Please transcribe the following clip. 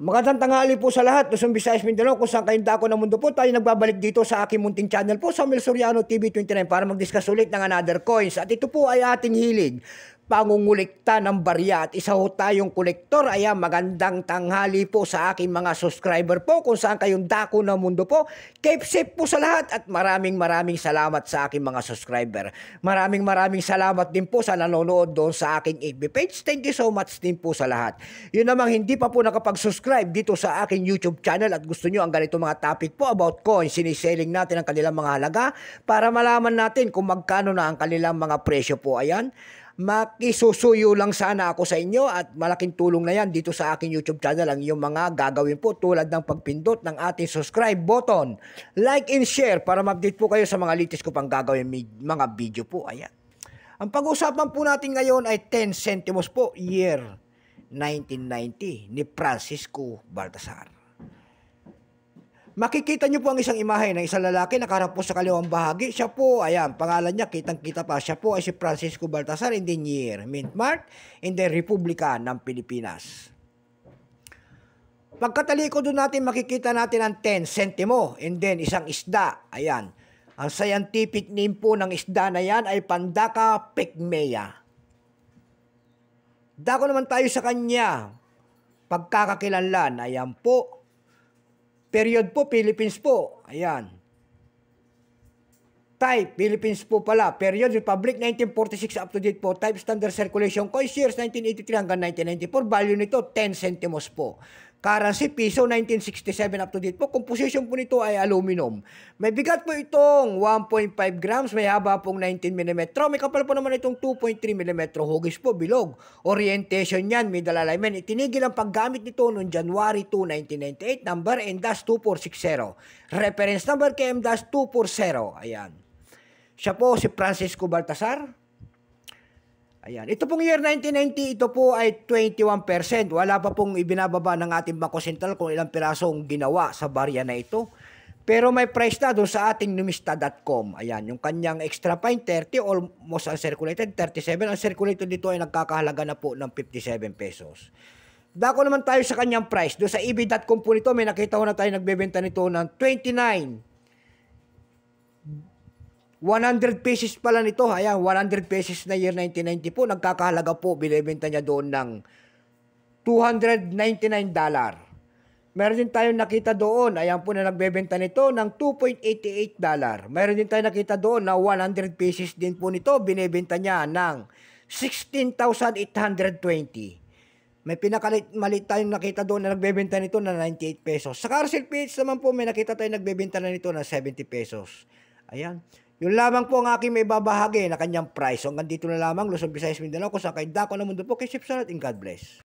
Magandang tanghali po sa lahat, Luzon, Visayas, Mindanao, kung saan kayong dako ng mundo po. Tayo nagbabalik dito sa aking munting channel po, sa Mel Soriano TV 29 para mag-discuss ulit ng another coins. At ito po ay ating hilig, pangungulikta ng barya. At isa ho tayong kolektor. Ayan, magandang tanghali po sa aking mga subscriber po, kung saan kayong dako ng mundo po. Keep safe po sa lahat at maraming salamat sa aking mga subscriber. Maraming salamat din po sa nanonood doon sa aking FB page. Thank you so much din po sa lahat. Yun namang hindi pa po nakapag-subscribe dito sa aking YouTube channel at gusto nyo ang ganito mga topic po about coins, siniselling natin ang kanilang mga halaga para malaman natin kung magkano na ang kanilang mga presyo po. Ayan, makisusuyo lang sana ako sa inyo at malaking tulong na yan dito sa aking YouTube channel ang iyong mga gagawin po tulad ng pagpindot ng ating subscribe button, like and share para ma-update po kayo sa mga latest ko pang gagawin mga video po. Ayan. Ang pag-uusapan po natin ngayon ay 10 centimos po, year 1990 ni Francisco Baltasar. Makikita nyo po ang isang imahe ng isang lalaki nakaharap po sa kaliwang bahagi. Siya po, ayan, pangalan niya, kitang-kita pa. Siya po ay si Francisco Baltasar in the year, mint mark, in the Republika ng Pilipinas. Pagkatalikod doon natin, makikita natin ang 10 centimo and then isang isda. Ayan. Ang scientific name po ng isda na yan ay Pandaka pygmaea. Dako naman tayo sa kanya. Pagkakakilanlan, ayan po. Period po, Philippines po. Ayan. Type, Philippines po pala. Period, Republic, 1946 up to date po. Type, Standard Circulation Coins, years 1983 hanggang 1994. Value nito, 10 centimos po. Currency, piso, 1967 up to date po. Composition po nito ay aluminum. May bigat po itong 1.5 grams. May haba pong 19 mm. May kapal po naman itong 2.3 mm. Hugis po, bilog. Orientation yan, middle alignment. Itinigil ang paggamit nito noong January 2, 1998. Number N-2460. Reference number KM-240. Ayan. Siya po si Francisco Baltasar. Ayan. Ito pong year 1990, ito po ay 21%. Wala pa pong ibinababa ng ating Bangko Sentral kung ilang pirasong ginawa sa barya na ito. Pero may price na doon sa ating numista.com. Ayan, yung kanyang extra fine 30, almost uncirculated 37. Ang circulated dito ay nagkakahalaga na po ng 57 pesos. Dako naman tayo sa kanyang price. Doon sa ebay.com po nito, may nakita ko na tayo nagbebenta nito ng 29. 100 pesos pala nito. Ayan, 100 pesos na year 1990 po. Nagkakahalaga po, binibenta niya doon ng $299. Meron din tayong nakita doon. Ayan po na nagbebenta nito ng $2.88. Meron din tayong nakita doon na 100 pesos din po nito. Binibenta niya ng 16,820. May pinakamalit tayong nakita doon na nagbebenta nito na 98 pesos. Sa Carousel PH naman po, may nakita tayong nagbebenta na nito na 70 pesos. Ayan. Yun lamang po ang aking may babahagi na kanyang price. So hanggang dito na lamang, Luzon, Visayas, Mindanao, kung saan kayo dako ng mundo po. Kay Sip Salat and God bless.